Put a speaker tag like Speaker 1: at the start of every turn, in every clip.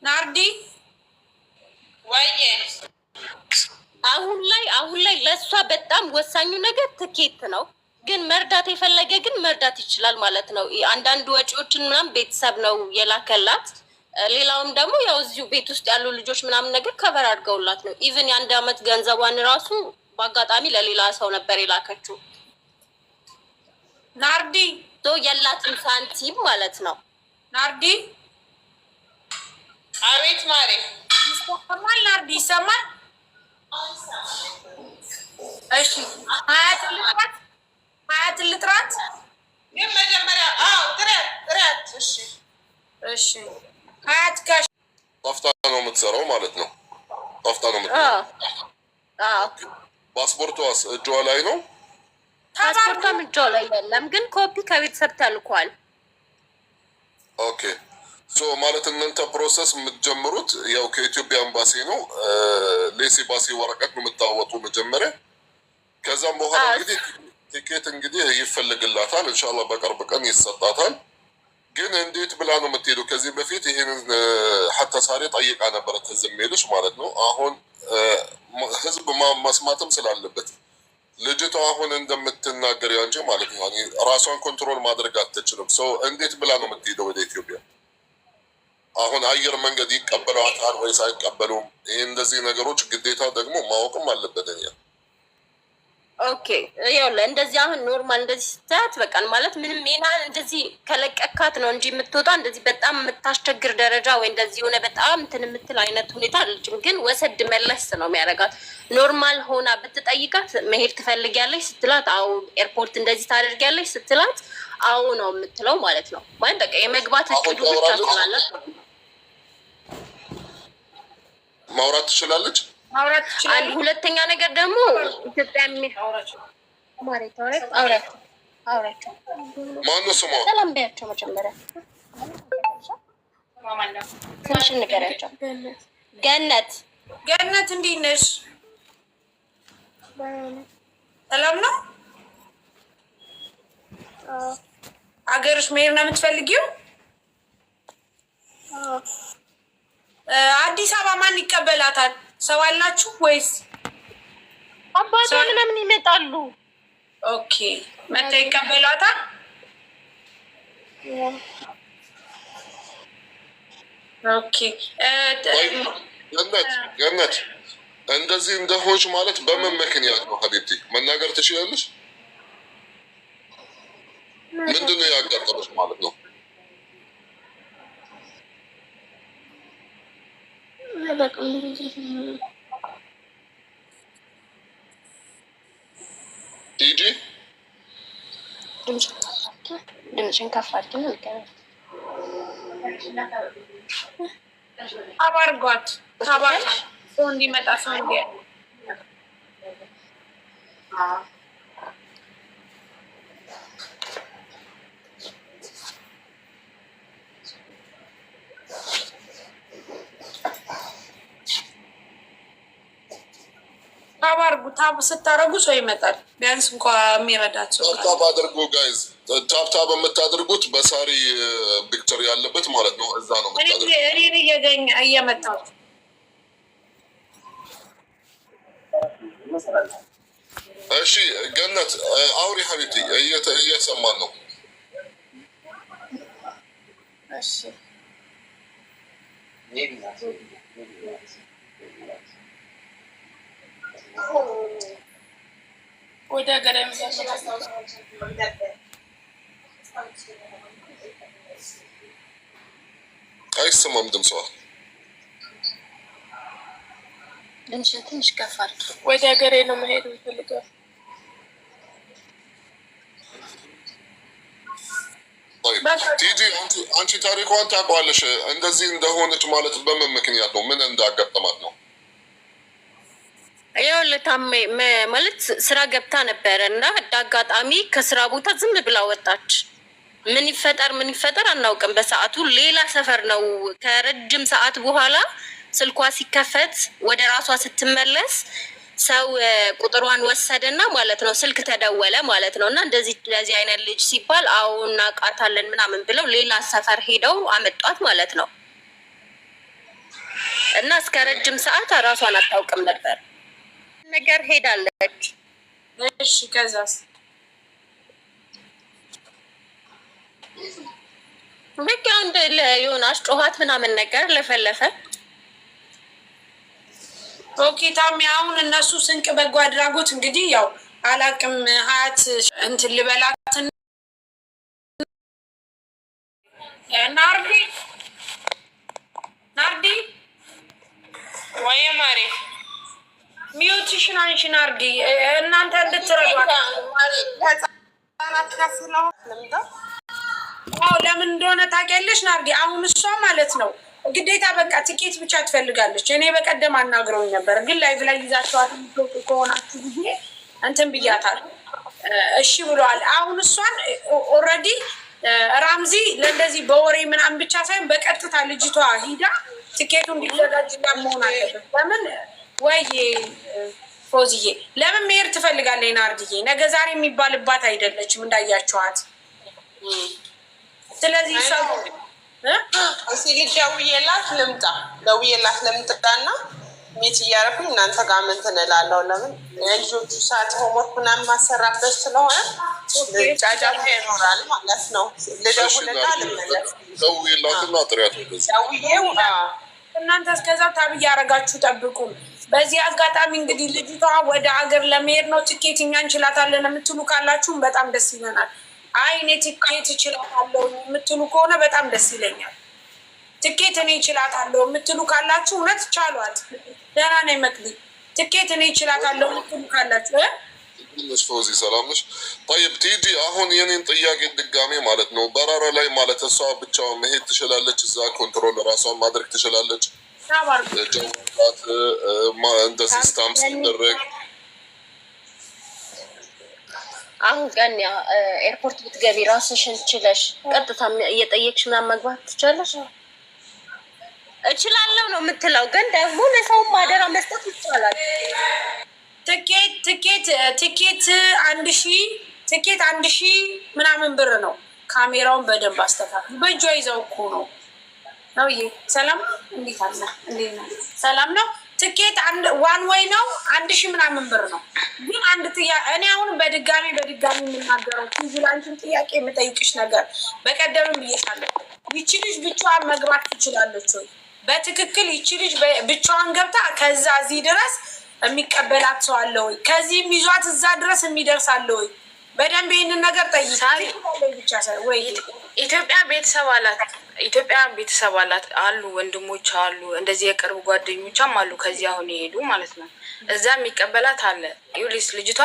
Speaker 1: ናርዲ ወይዬ
Speaker 2: አሁን ላይ ለእሷ በጣም ወሳኙ ነገር ትኬት ነው። ግን መርዳት የፈለገ ግን መርዳት ይችላል ማለት ነው። አንዳንድ ወጪዎችን ምናምን ቤተሰብ ነው የላከላት። ሌላውም ደግሞ ያው እዚሁ ቤት ውስጥ ያሉ ልጆች ምናምን ነገር ከበር አድርገውላት ነው። ኢቭን የአንድ አመት ገንዘቧን ራሱ በአጋጣሚ ለሌላ ሰው ነበር የላከችው።
Speaker 1: ናርዲ
Speaker 2: ያላትን ሳንቲም ማለት ነው።
Speaker 1: ናርዲ አቤት ማሬ ይሰማል? ናርዲ ይሰማል? እሺ ሀያት ልጥራት ግን መጀመሪያ ጥረት እሺ ሀያት ጋር
Speaker 3: ጠፍታ ነው የምትሰራው ማለት ነው። ጠፍታ ነው የምትሰራው። ፓስፖርቷስ እጇ ላይ ነው?
Speaker 2: ፓስፖርቷም እጇ ላይ የለም፣ ግን ኮፒ ከቤተሰብ ተልኳል።
Speaker 3: ኦኬ ሶ ማለት እናንተ ፕሮሰስ የምትጀምሩት ያው ከኢትዮጵያ ኤምባሲ ነው። ለኤምባሲ ወረቀት ነው የምታወጡ መጀመሪያ። ከዛም በኋላ እንግዲህ ቲኬት እንግዲህ ይፈልግላታል። ኢንሻአላህ በቅርብ ቀን ይሰጣታል። ግን እንዴት ብላ ነው የምትሄደው? ከዚህ በፊት ይሄንን ሐታ ሳሪ ጠይቃ ነበረ ትዝም ይልሽ ማለት ነው። አሁን ህዝብ መስማትም ስላለበት ልጅቷ አሁን እንደምትናገር ያንቺ ማለት ነው ራሷን ኮንትሮል ማድረግ አትችልም። ሰው እንዴት ብላ ነው የምትሄደው ወደ ኢትዮጵያ? አሁን አየር መንገድ ይቀበሏታል ወይስ አይቀበሉም? ይሄ እንደዚህ ነገሮች ግዴታ ደግሞ ማወቅም አለበት።
Speaker 2: ኦኬ ያው እንደዚህ አሁን ኖርማል እንደዚህ ስታት በቃን ማለት ምንም ሜና እንደዚህ ከለቀካት ነው እንጂ የምትወጣ እንደዚህ በጣም የምታስቸግር ደረጃ ወይ እንደዚህ ሆነ በጣም እንትን የምትል አይነት ሁኔታ አለችም። ግን ወሰድ መለስ ነው የሚያደርጋት። ኖርማል ሆና ብትጠይቃት መሄድ ትፈልጊያለሽ ስትላት አዎ፣ ኤርፖርት እንደዚህ ታደርጊያለሽ ስትላት አዎ ነው የምትለው ማለት ነው። ማለት በቃ የመግባት እቅዱ ብቻ ስላላት
Speaker 3: ማውራት ትችላለች።
Speaker 2: አንድ ሁለተኛ ነገር ደግሞ ኢትዮጵያ
Speaker 3: ማነው ስሟ?
Speaker 2: ሰላም በያቸው መጀመሪያ ትንሽ ንገሪያቸው።
Speaker 1: ገነት እንዴት ነሽ? ሰላም ነው? አገርሽ መሄድ ነው የምትፈልጊው? አዲስ አበባ ማን ይቀበላታል? ሰው አላችሁ ወይስ
Speaker 2: አባቷ ምናምን ይመጣሉ?
Speaker 1: ኦኬ መጥተው ይቀበሏታል። ኦኬ
Speaker 3: ገነት እንደዚህ እንደሆንሽ ማለት በምን ምክንያት ነው ሀቢብቲ? መናገር ትችላለሽ? ምንድን ነው ያጋጠመሽ ማለት ነው? ቲጂ
Speaker 2: ድምፅሽን ከፍ አድርጊ።
Speaker 1: አባርጓት ሰው እንዲመጣ ሰው እንዲ ታብ ስታረጉ ሰው ይመጣል። ቢያንስ እንኳ የሚረዳት ሰው
Speaker 3: ታብ አድርጉ ጋይዝ። ታብ የምታደርጉት በሳሪ ፒክቸር ያለበት ማለት ነው። እዛ ነው የምታደርጉት።
Speaker 1: እኔን እየመጣሁ
Speaker 3: እሺ ገነት አውሪ ሀቢብቲ፣ እየሰማን ነው።
Speaker 1: እሺ ወደ ሀገር
Speaker 3: አይሰማም ድምጿ።
Speaker 2: ትንሽ ከፍ አድርጊ።
Speaker 1: ወደ ሀገሬ ነው መሄድ የምፈልገው።
Speaker 3: ቲጂ አንቺ ታሪኳን ታውቀዋለሽ። እንደዚህ እንደሆነች ማለት በምን ምክንያት ነው? ምን እንዳጋጠማት ነው?
Speaker 2: ያው ለታሜ ማለት ስራ ገብታ ነበረ እና አጋጣሚ ከስራ ቦታ ዝም ብላ ወጣች። ምን ይፈጠር አናውቅም። በሰዓቱ ሌላ ሰፈር ነው። ከረጅም ሰዓት በኋላ ስልኳ ሲከፈት ወደ ራሷ ስትመለስ ሰው ቁጥሯን ወሰደና ማለት ነው ስልክ ተደወለ ማለት ነው። እና እንደዚህ አይነት ልጅ ሲባል አዎ እናውቃታለን ምናምን ብለው ሌላ ሰፈር ሄደው አመጧት ማለት ነው። እና እስከ ረጅም ሰዓት ራሷን አታውቅም ነበር። ነገር ሄዳለች።
Speaker 1: እሺ ከዛስ?
Speaker 2: በቃ አንድ የሆነ አስጮኋት ምናምን ነገር ለፈለፈ።
Speaker 1: ኦኬ ታሚ፣ አሁን እነሱ ስንቅ በጎ አድራጎት እንግዲህ ያው አላቅም ሀያት እንትን ልበላትን ናርዲ
Speaker 4: ወይ ማሪ
Speaker 1: ሚዩትሽን አንሺ ናርዲ፣ እናንተ እንድትረዷት ለምን እንደሆነ ታውቂያለሽ ናርዲ? አሁን እሷ ማለት ነው ግዴታ በቃ ትኬት ብቻ ትፈልጋለች። እኔ በቀደም አናግረውኝ ነበር፣ ግን ላይቭ ላይ ይዛቸዋት የምትወጡ ከሆናችሁ ጊዜ እንትን ብያታል። እሺ ብለዋል። አሁን እሷን ኦልሬዲ ራምዚ ለእንደዚህ በወሬ ምናምን ብቻ ሳይሆን በቀጥታ ልጅቷ ሂዳ ትኬቱ እንዲዘጋጅላ መሆን አለበት። ለምን ወይ ፎዝዬ ለምን መሄድ ትፈልጋለች ናርድዬ? ነገ ዛሬ የሚባልባት አይደለችም እንዳያቸዋት። ስለዚህ ሰው
Speaker 4: ደውዬላት ልምጣ እና ሜት እያደረኩኝ እናንተ ጋር ምን ትንላለሁ። ለምን የልጆቹ ሰዓት ሆምወርክ ምናምን ማሰራበት ስለሆነ ጫጫታ ይኖራል ማለት ነው። ልደውልና ልመለስ።
Speaker 3: ደውዬላትና ጥሪያት
Speaker 4: ደውዬው
Speaker 1: እናንተ እስከዛ ታብ እያደረጋችሁ ጠብቁ። በዚህ አጋጣሚ እንግዲህ ልጅቷ ወደ ሀገር ለመሄድ ነው። ትኬት እኛ እንችላታለን የምትሉ ካላችሁም በጣም ደስ ይለናል። አይ እኔ ትኬት እችላታለሁ የምትሉ ከሆነ በጣም ደስ ይለኛል። ትኬት እኔ እችላታለሁ የምትሉ ካላችሁ እውነት ቻሏት። ደህና ነኝ መቅዲ። ትኬት እኔ እችላታለሁ የምትሉ ካላችሁ
Speaker 3: ፎዚ ሰላም ነሽ? ጠይብ ቲጂ፣ አሁን የኔን ጥያቄ ድጋሜ ማለት ነው በረራ ላይ ማለት እሷ ብቻዋን መሄድ ትችላለች? እዛ ኮንትሮል ራሷን ማድረግ ትችላለች? ጀውላት እንደ ሲስተም ሲደረግ
Speaker 2: አሁን ቀን ኤርፖርት ብትገቢ ራስሽን ችለሽ ቀጥታ እየጠየቅሽ ምናምን መግባት ትችላለሽ? እችላለሁ ነው የምትለው፣ ግን ደግሞ ለሰውም ማደራ መስጠት ይቻላል።
Speaker 1: ትኬት 1,000 ምናምን ብር ነው። ካሜራውን በደንብ አስተካክል። በእጇ ይዘው እኮ ነው ነው ሰላም፣ እንዴት አለ? እንዴት ነው? ሰላም ነው። ትኬት ዋን ወይ ነው 1,000 ምናምን ብር ነው። ግን አንድ ጥያቄ እኔ አሁን በድጋሚ የምናገረው ፊዚላንችን ጥያቄ የምጠይቅሽ ነገር በቀደምም ብዬሻለሁ። ይቺ ልጅ ብቻዋን መግባት ትችላለች ወይ? በትክክል ይቺ ልጅ ብቻዋን ገብታ ከዛ እዚህ ድረስ የሚቀበላት ሰው አለ ወይ? ከዚህም ይዟት እዛ ድረስ የሚደርስ አለ ወይ? በደንብ ይህንን ነገር ጠይቃል። ብቻ ወይ
Speaker 4: ኢትዮጵያ ቤተሰብ አላት አሉ፣ ወንድሞች አሉ፣ እንደዚህ የቅርብ ጓደኞቿም አሉ። ከዚህ አሁን የሄዱ ማለት ነው። እዛ የሚቀበላት አለ። ዩሊስ ልጅቷ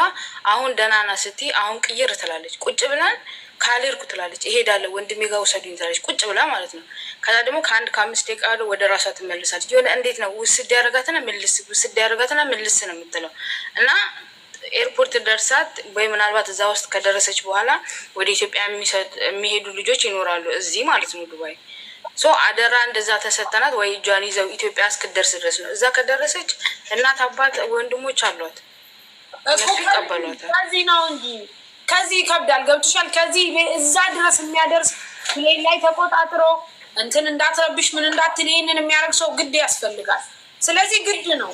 Speaker 4: አሁን ደህና ናት ስትይ አሁን ቅይር ትላለች። ቁጭ ብለን ካልሄድኩ ትላለች። እሄዳለሁ ወንድሜ ጋር ውሰዱኝ ትላለች። ቁጭ ብላ ማለት ነው። ከዛ ደግሞ ከ1-5 ደቂቃ ወደ ራሷ ትመልሳለች። የሆነ እንዴት ነው ውስድ ያደረጋትና ምልስ ነው የምትለው እና ኤርፖርት ደርሳት ወይ ምናልባት እዛ ውስጥ ከደረሰች በኋላ ወደ ኢትዮጵያ የሚሄዱ ልጆች ይኖራሉ እዚህ ማለት ነው ዱባይ። አደራ እንደዛ ተሰጠናት ወይ እጇን ይዘው ኢትዮጵያ እስክደርስ ድረስ ነው። እዛ ከደረሰች እናት አባት ወንድሞች አሏት፣ እነሱ ይቀበሏታል።
Speaker 1: ከዚህ ነው እንጂ ከዚህ ይከብዳል። ገብቶሻል? ከዚህ እዛ ድረስ የሚያደርስ ፕሌን ላይ ተቆጣጥሮ እንትን እንዳትረብሽ ምን እንዳትል ይሄንን የሚያደርግ ሰው ግድ ያስፈልጋል። ስለዚህ ግድ ነው።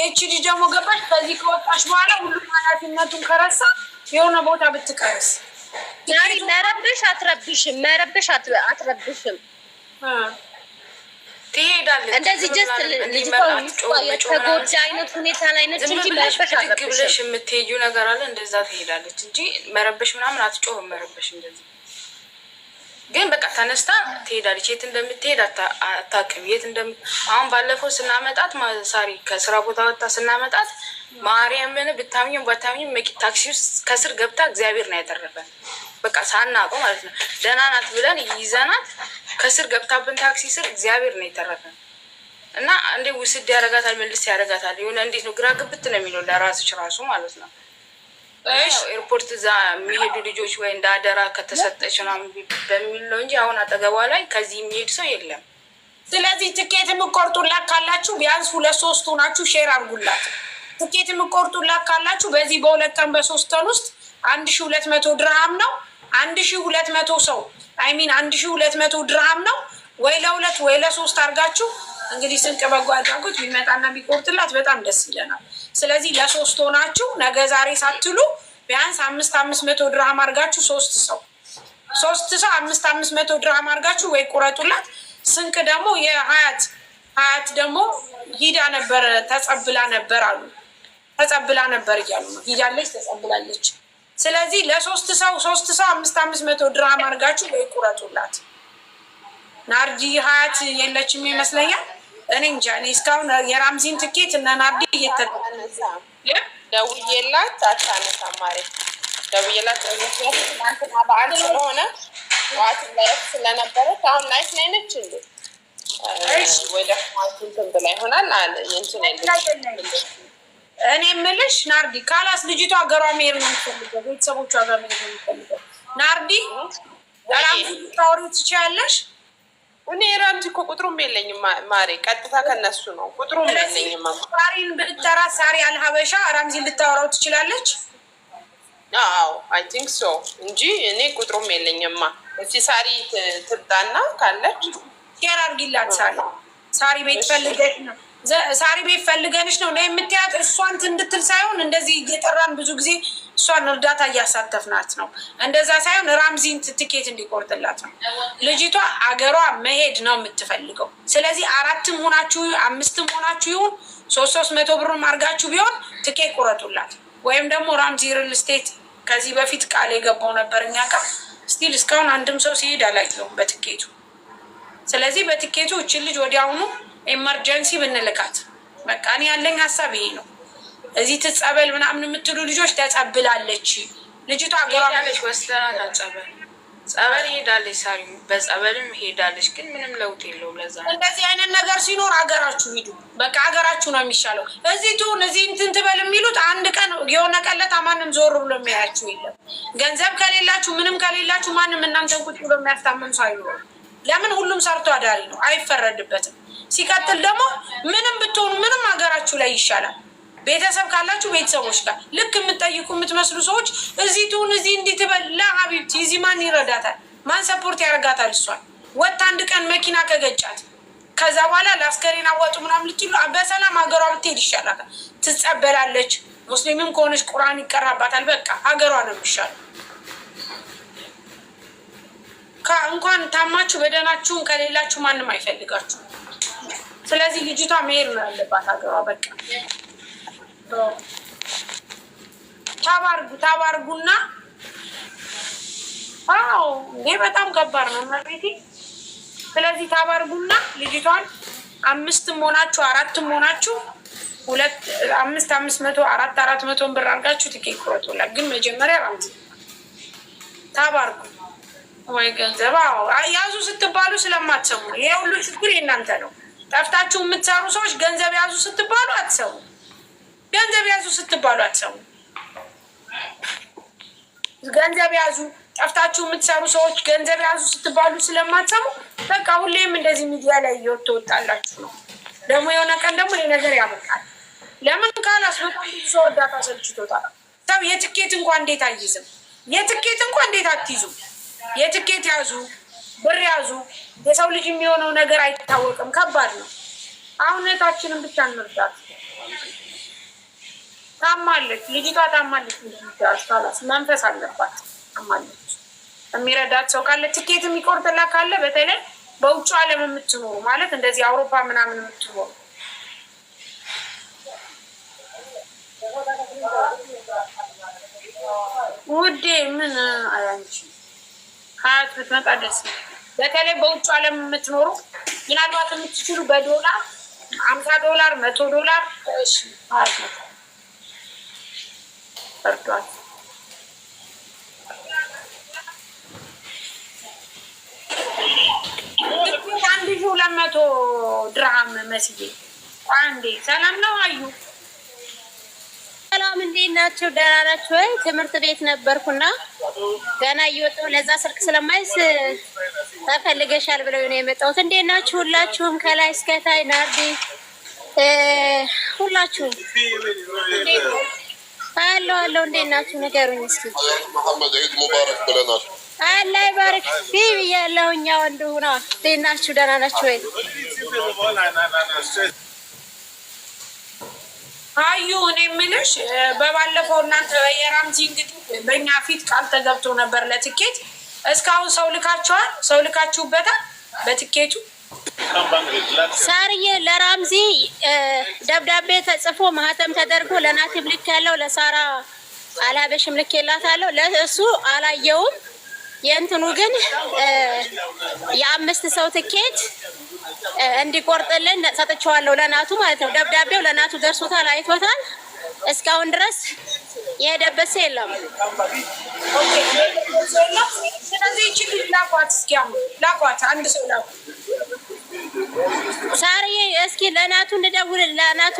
Speaker 1: እቺ ልጅ ደግሞ ገባሽ፣ ከዚህ ከወጣሽ በኋላ ሁሉም ኃላፊነቱን ከረሳ የሆነ ቦታ ብትቀርስ
Speaker 2: መረብሽ አትረብሽም
Speaker 4: ትሄዳለች።
Speaker 2: እንደዚህ ጀስት ልጅቷ የተጎዳ አይነት ሁኔታ ላይ ነች እንጂ መረበሽ
Speaker 4: ብለሽ የምትሄጂው ነገር አለ። እንደዛ ትሄዳለች እንጂ መረበሽ ምናምን አትጮህም። መረበሽ እንደዚህ ግን በቃ ተነስታ ትሄዳለች። የት እንደምትሄድ አታውቅም። አሁን ባለፈው ስናመጣት ሳሪ ከስራ ቦታ ወጣ ስናመጣት ማርያምን ብታምኝም ባታምኝም ታክሲ ውስጥ ከስር ገብታ እግዚአብሔር ነው ያተረፈን። በቃ ሳናውቀው ማለት ነው። ደህና ናት ብለን ይዘናት ከስር ገብታብን ታክሲ ስር እግዚአብሔር ነው የተረፈን። እና እንዴ ውስድ ያደርጋታል፣ መልስ ያደርጋታል። የሆነ እንዴት ነው ግራ ግብት ነው የሚለው ለራስሽ ራሱ ማለት ነው። ኤርፖርት እዛ የሚሄዱ ልጆች ወይ እንደ አደራ ከተሰጠች ምናምን በሚል ነው እንጂ አሁን አጠገቧ ላይ ከዚህ የሚሄድ ሰው የለም።
Speaker 1: ስለዚህ ትኬት የምቆርጡላት ካላችሁ ቢያንስ 2-3 ሆናችሁ ሼር አድርጉላት። ትኬት የምቆርጡላት ካላችሁ በዚህ በ2 ቀን በ3 ቀን ውስጥ 1,200 ድርሃም ነው። 1,200 ሰው 1,200 ድርሃም ነው። ወይ ለ2 ወይ ለ3 አድርጋችሁ እንግዲህ ስንቅ በጎ አድራጎት ቢመጣና ቢቆርጥላት በጣም ደስ ይለናል። ስለዚህ ለ3 ሆናችሁ ነገ ዛሬ ሳትሉ ቢያንስ 500 ድርሃም አድርጋችሁ 3 ሰው 500 ድርሃም አድርጋችሁ ወይ ቁረጡላት። ስንቅ ደግሞ ሀያት ደግሞ ሂዳ ነበር ተጸብላ ነበር አሉ። ተጸብላ ነበር እያሉ ነው። ሂዳለች ተጸብላለች። ስለዚህ ለ3 ሰው 500 ድርሃም አድርጋችሁ ወይ ቁረጡላት። ናርዲ ሀያት የለችም ይመስለኛል። እኔ እንጃ። እኔ እስካሁን የራምዚን ትኬት እነ ናርዲ
Speaker 5: ደውዬላት አታነሳም ማለት ደውዬላት ትናንትና በዓል ስለሆነ ጠዋት ላይ ስለነበረች አሁን ላይፍ ላይ ነች እንዴ ወደ ማንትን ብላ ይሆናል አለ እንትን
Speaker 1: እኔ የምልሽ ናርዲ ካላስ ልጅቷ ሀገሯ መሄድ ነው የምትፈልገው፣ ቤተሰቦቿ ጋር መሄድ ነው የምትፈልገው። ናርዲ ራምዚ ታወሪ ትችያለሽ?
Speaker 5: እኔ ራምዚ እኮ ቁጥሩም የለኝም ማሬ፣ ቀጥታ ከነሱ ነው ቁጥሩም የለኝም።
Speaker 1: ሳሪን ብትጠራ ሳሪ አልሀበሻ ራምዚ ልታወራው ትችላለች?
Speaker 5: አዎ አይ ቲንክ ሶ እንጂ እኔ ቁጥሩም የለኝማ። እስቲ ሳሪ ትምጣና ካለች
Speaker 1: ሼር አድርጊላት። ሳሪ ቤት ፈልገሽ ነው ሳሪ ቤት ፈልገንሽ ነው የምትያት። እሷን እንድትል ሳይሆን እንደዚህ እየጠራን ብዙ ጊዜ እሷን እርዳታ እያሳተፍናት ነው። እንደዛ ሳይሆን ራምዚን ትኬት እንዲቆርጥላት ነው። ልጅቷ አገሯ መሄድ ነው የምትፈልገው። ስለዚህ 4ም ሆናችሁ 5ም ሆናችሁ ይሁን 300 ብሩን አድርጋችሁ ቢሆን ትኬት ቁረጡላት። ወይም ደግሞ ራምዚ ሪል ስቴት ከዚህ በፊት ቃል የገባው ነበር እኛ ጋር ስቲል እስካሁን አንድም ሰው ሲሄድ አላየሁም በትኬቱ። ስለዚህ በትኬቱ እችን ልጅ ወዲያውኑ ኤመርጀንሲ ብንልካት በቃ እኔ ያለኝ ሀሳብ ይሄ ነው። እዚህ ትጸበል ምናምን የምትሉ ልጆች ተጸብላለች ልጅቷ
Speaker 4: ሄዳለች። ወስደናት ጸበል ሄዳለች። ሳሪ በጸበልም ሄዳለች፣ ግን ምንም ለውጥ የለውም። ለዛ
Speaker 1: እንደዚህ አይነት ነገር ሲኖር ሀገራችሁ ሂዱ። በቃ ሀገራችሁ ነው የሚሻለው። እዚህ ትሁን እዚህ እንትን ትበል የሚሉት አንድ ቀን የሆነ ቀለታ ማንም ዞር ብሎ የሚያያችሁ የለም። ገንዘብ ከሌላችሁ ምንም ከሌላችሁ ማንም እናንተን ቁጭ ብሎ የሚያስታምም ሰው አይኖርም። ለምን? ሁሉም ሰርቶ አዳሪ ነው፣ አይፈረድበትም። ሲቀጥል ደግሞ ምንም ብትሆኑ ምንም ሀገራችሁ ላይ ይሻላል። ቤተሰብ ካላችሁ ቤተሰቦች ጋር ልክ የምትጠይቁ የምትመስሉ ሰዎች እዚህ ትሁን እዚህ እንዲህ ትበል ለሀቢብቲ እዚህ ማን ይረዳታል? ማን ሰፖርት ያደርጋታል? እሷን ወጥ አንድ ቀን መኪና ከገጫት ከዛ በኋላ ለአስከሬን አወጡ ምናምን ልትሉ በሰላም ሀገሯ ብትሄድ ይሻላታል። ትጸበላለች። ሙስሊምም ከሆነች ቁርአን ይቀራባታል። በቃ ሀገሯ ነው የሚሻለው። እንኳን ታማችሁ በደናችሁን ከሌላችሁ ማንም አይፈልጋችሁ። ስለዚህ ልጅቷ መሄድ ነው ያለባት ሀገሯ። በቃ ታባርጉና አዎ ይሄ በጣም ከባድ ነው መሬቴ። ስለዚህ ታባርጉና ልጅቷን 5ም ሆናችሁ 4ም ሆናችሁ 500 400 ብር አድርጋችሁ ትኬት ቁረጡላት። ግን መጀመሪያ ራምዚ ታባርጉ ወይ ገንዘብ ያዙ ስትባሉ ስለማትሰሙ ይሄ ሁሉ ችግር የእናንተ ነው። ጠፍታችሁ የምትሰሩ ሰዎች ገንዘብ ያዙ ስትባሉ አትሰሙ። ገንዘብ ያዙ ስትባሉ አትሰሙ። ገንዘብ ያዙ ጠፍታችሁ የምትሰሩ ሰዎች ገንዘብ ያዙ ስትባሉ ስለማትሰሙ በቃ ሁሌም እንደዚህ ሚዲያ ላይ እየወጣላችሁ ነው። ደግሞ የሆነ ቀን ደግሞ ይሄ ነገር ያበቃል። ለምን ካላስ በጣም ብዙ ሰው እርዳታ ሰልችቶታል። ሰው የትኬት እንኳን እንዴት አይይዝም? የትኬት እንኳን እንዴት አትይዙም? የትኬት ያዙ፣ ብር ያዙ። የሰው ልጅ የሚሆነው ነገር አይታወቅም። ከባድ ነው። አሁን እህታችንን ብቻ እንርዳት። ታማለች ልጅቷ ታማለች። ካላስ መንፈስ አለባት። ታማለች። የሚረዳት ሰው ካለ ትኬት የሚቆርጥላት ካለ በተለይ በውጭ ዓለም የምትኖሩ ማለት እንደዚህ አውሮፓ ምናምን የምትኖሩ ውዴ ምን አያንቺ ሀያት ብትመጣ ደስ ነው። በተለይ በውጭ ዓለም የምትኖሩ ምናልባት የምትችሉ በዶላር $50 $100 እሺ ማለት ነው እርዷት። 1200 ድርሃም መስዬ አንዴ ሰላም ነው አዩ
Speaker 2: ሰላም እንዴት ናቸው? ደህና ናቸው ወይ? ትምህርት ቤት ነበርኩና ገና እየወጣሁ ለዛ ስልክ ስለማይስ ተፈልገሻል ብለው ነው የመጣሁት። እንዴት ናችሁ ሁላችሁም? ከላይ እስከ ታይ ናርዲ ሁላችሁም አለው እንዴት ናችሁ? ንገሩኝ እስኪ።
Speaker 3: መሐመድ ዒድ ሙባረክ ብለናል።
Speaker 2: አላህ ይባርክ ፊ ብያለሁ። እኛ ወንዱ ነው። እንዴት ናችሁ? ደህና ናችሁ ወይ?
Speaker 1: አዩ እኔ የምልሽ በባለፈው እናንተ የራምዚ እንግዲህ በእኛ ፊት ቃል ተገብቶ ነበር ለትኬት። እስካሁን ሰው ልካችኋል? ሰው ልካችሁበታል በትኬቱ?
Speaker 2: ሳርዬ ለራምዚ ደብዳቤ ተጽፎ ማህተም ተደርጎ ለናቲብ ልክ ያለው ለሳራ አላበሽም ልክ የላታለሁ ለእሱ አላየውም። የእንትኑ ግን የ5 ሰው ትኬት እንዲቆርጥልን ሰጥቼዋለሁ ለናቱ ማለት ነው። ደብዳቤው ለናቱ ደርሶታል፣ አይቶታል። እስካሁን ድረስ የሄደበት ሰው የለም።
Speaker 1: ስለዚህ እቺ ላኳት፣ እስኪ ላኳት፣ አንድ ሰው ላኳት።
Speaker 2: ሳርዬ እስኪ ለናቱ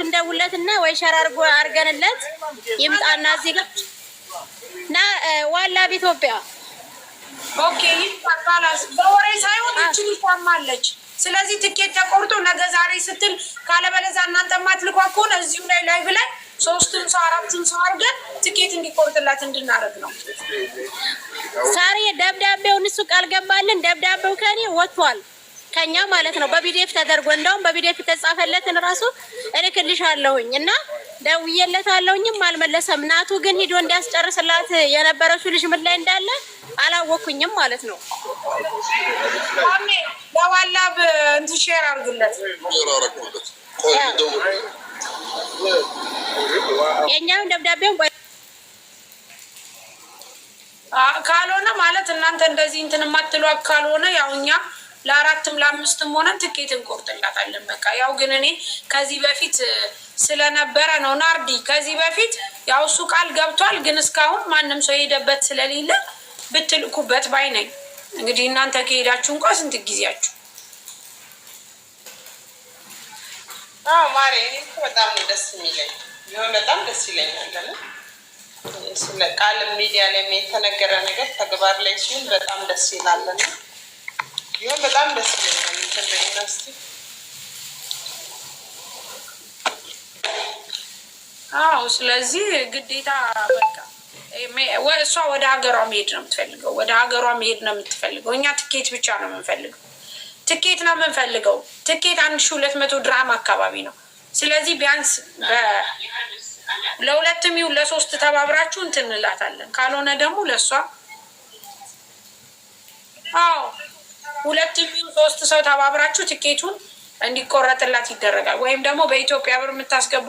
Speaker 2: እንደውለትና ወይ ሸር አድርገንለት ይምጣና እዚህ ጋር እና ዋላ ኢትዮጵያ
Speaker 1: ኦኬ ይባላል። በወሬ ሳይሆን እቺ ታማለች። ስለዚህ ትኬት ተቆርጦ ነገ ዛሬ ስትል ካለበለዚያ እናንተ ማትልኳ ከሆነ እዚሁ ላይ ላይቭ ላይ 3 ሰው 4 ሰው አድርገን ትኬት እንዲቆርጥላት እንድናደርግ ነው።
Speaker 2: ሳሪ ደብዳቤውን እሱ ቃል ገባልን። ደብዳቤው ከኔ ወጥቷል፣ ከኛ ማለት ነው። በፒዲኤፍ ተደርጎ እንደውም በፒዲኤፍ ተጻፈለትን ራሱ እልክልሻለሁኝ እና ደውዬለታለሁኝም አልመለሰም። ናቱ ግን ሂዶ እንዲያስጨርስላት የነበረችው ልጅ ምን ላይ እንዳለ አላወኩኝም ማለት ነው።
Speaker 1: አሜ ለዋላብ እንትን ሼር አድርግለት።
Speaker 2: የኛውን ደብዳቤው
Speaker 1: ካልሆነ ማለት እናንተ እንደዚህ እንትን የማትሉ ካልሆነ ያው እኛ ለ4ም ለ5ም ሆነን ትኬት እንቆርጥላታለን። በቃ ያው ግን እኔ ከዚህ በፊት ስለነበረ ነው ናርዲ፣ ከዚህ በፊት ያው እሱ ቃል ገብቷል፣ ግን እስካሁን ማንም ሰው የሄደበት ስለሌለ ብትልኩበት ባይ ነኝ። እንግዲህ እናንተ ከሄዳችሁ እንኳን ስንት ጊዜያችሁ?
Speaker 5: ማሬ እኔ በጣም ደስ የሚለኝ ይሁን፣ በጣም ደስ ይለኛል። ስለ ቃል ሚዲያ ላይ የተነገረ ነገር ተግባር ላይ ሲሆን በጣም ደስ ይላልና ይሁን፣ በጣም ደስ ይለኛል። ዩኒቨርሲቲ
Speaker 1: ስለዚህ ግዴታ በቃ እሷ ወደ ሀገሯ መሄድ ነው የምትፈልገው፣ ወደ ሀገሯ መሄድ ነው የምትፈልገው። እኛ ትኬት ብቻ ነው የምንፈልገው፣ ትኬት ነው የምንፈልገው። ትኬት 1200 ድራም አካባቢ ነው። ስለዚህ ቢያንስ ለ2 ይሁን ለ3 ተባብራችሁ እንትን እንላታለን። ካልሆነ ደግሞ ለእሷ 2 ይሁን 3 ሰው ተባብራችሁ ትኬቱን እንዲቆረጥላት ይደረጋል። ወይም ደግሞ በኢትዮጵያ ብር የምታስገቡ